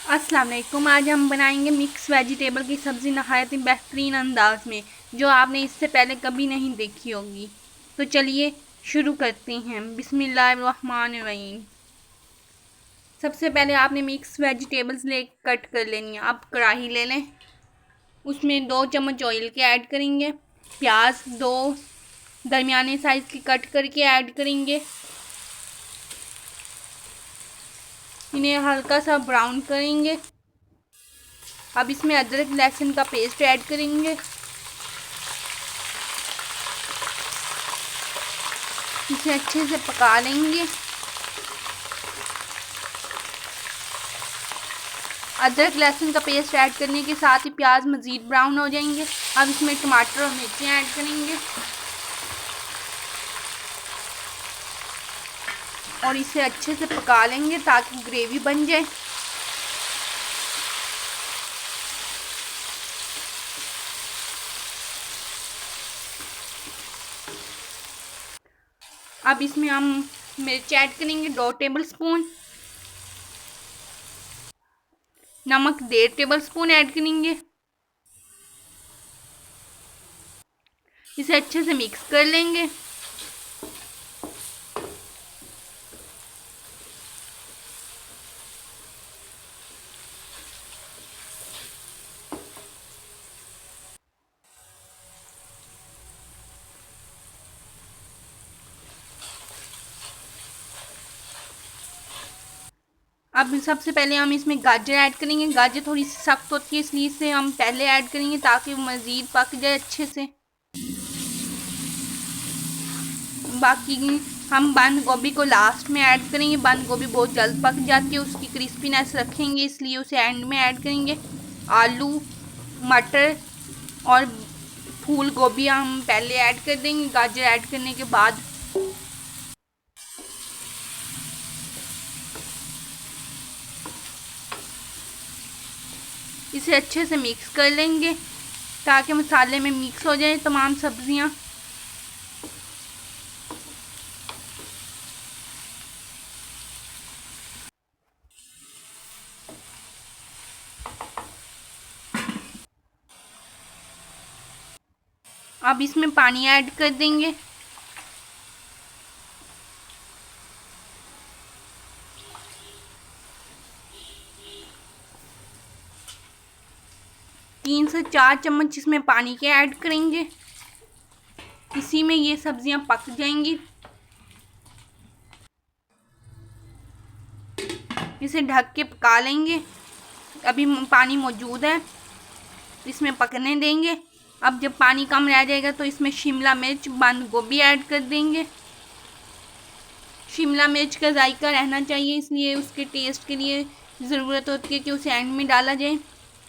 अस्सलाम वालेकुम। आज हम बनाएंगे मिक्स वेजिटेबल की सब्ज़ी नहायत ही बेहतरीन अंदाज में, जो आपने इससे पहले कभी नहीं देखी होगी। तो चलिए शुरू करते हैं। बिस्मिल्लाहिर्रहमानिर्रहीम। सबसे पहले आपने मिक्स वेजिटेबल्स ले कट कर लेनी है। अब कढ़ाई ले लें, उसमें 2 चम्मच ऑयल के ऐड करेंगे। प्याज 2 दरमियाने साइज़ की कट करके ऐड करेंगे। इन्हें हल्का सा ब्राउन करेंगे। अब इसमें अदरक लहसुन का पेस्ट ऐड करेंगे। इसे अच्छे से पका लेंगे। अदरक लहसुन का पेस्ट ऐड करने के साथ ही प्याज मज़ीद ब्राउन हो जाएंगे। अब इसमें टमाटर और मिर्चें ऐड करेंगे और इसे अच्छे से पका लेंगे ताकि ग्रेवी बन जाए। अब इसमें हम मिर्च ऐड करेंगे 2 टेबल स्पून, नमक 1.5 टेबल स्पून ऐड करेंगे। इसे अच्छे से मिक्स कर लेंगे। अब सबसे पहले हम इसमें गाजर ऐड करेंगे। गाजर थोड़ी सी सख्त होती है, इसलिए इसे हम पहले ऐड करेंगे ताकि मज़ीद पक जाए अच्छे से। बाकी हम बंद गोभी को लास्ट में ऐड करेंगे। बंद गोभी बहुत जल्द पक जाती है, उसकी क्रिस्पीनेस रखेंगे, इसलिए उसे एंड में ऐड करेंगे। आलू, मटर और फूल गोभी हम पहले ऐड कर देंगे गाजर ऐड करने के बाद। इसे अच्छे से मिक्स कर लेंगे ताकि मसाले में मिक्स हो जाए तमाम सब्जियां। अब इसमें पानी ऐड कर देंगे। तीन से 4 चम्मच इसमें पानी के ऐड करेंगे। इसी में ये सब्जियां पक जाएंगी। इसे ढक के पका लेंगे। अभी पानी मौजूद है, इसमें पकने देंगे। अब जब पानी कम रह जाएगा तो इसमें शिमला मिर्च, बंद गोभी ऐड कर देंगे। शिमला मिर्च का जायका रहना चाहिए, इसलिए उसके टेस्ट के लिए ज़रूरत होती है कि उसे एंड में डाला जाए,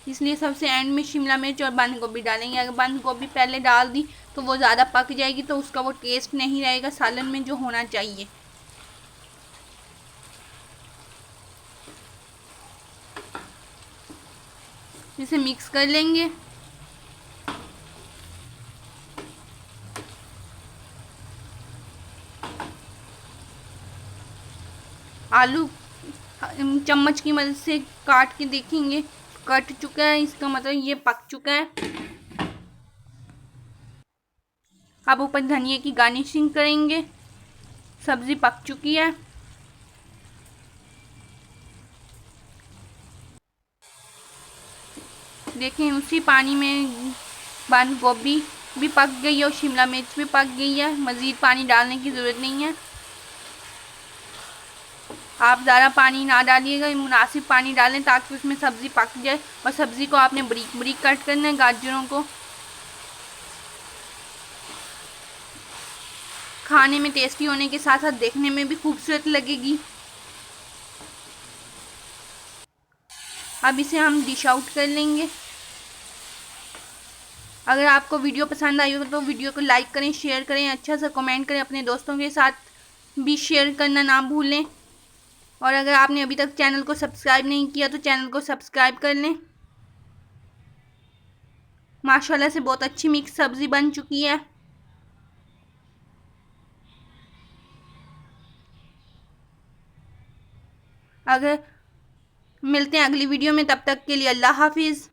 इसलिए सबसे एंड में शिमला मिर्च और बंद गोभी डालेंगे। अगर बंद गोभी पहले डाल दी तो वो ज़्यादा पक जाएगी, तो उसका वो टेस्ट नहीं रहेगा सालन में जो होना चाहिए। इसे मिक्स कर लेंगे। आलू चम्मच की मदद से काट के देखेंगे, कट चुका है, इसका मतलब ये पक चुका है। अब ऊपर धनिया की गार्निशिंग करेंगे। सब्ज़ी पक चुकी है। देखें उसी पानी में बंद गोभी भी पक गई है और शिमला मिर्च भी पक गई है। मज़ीद पानी डालने की ज़रूरत नहीं है। आप ज़्यादा पानी ना डालिएगा, मुनासिब पानी डालें ताकि उसमें सब्ज़ी पक जाए। और सब्ज़ी को आपने बारीक बारीक कट करना है, गाजरों को। खाने में टेस्टी होने के साथ साथ देखने में भी खूबसूरत लगेगी। अब इसे हम डिश आउट कर लेंगे। अगर आपको वीडियो पसंद आई हो तो वीडियो को लाइक करें, शेयर करें, अच्छा सा कमेंट करें, अपने दोस्तों के साथ भी शेयर करना ना भूलें। और अगर आपने अभी तक चैनल को सब्सक्राइब नहीं किया तो चैनल को सब्सक्राइब कर लें। माशाल्लाह से बहुत अच्छी मिक्स सब्ज़ी बन चुकी है। अगर मिलते हैं अगली वीडियो में, तब तक के लिए अल्लाह हाफिज़।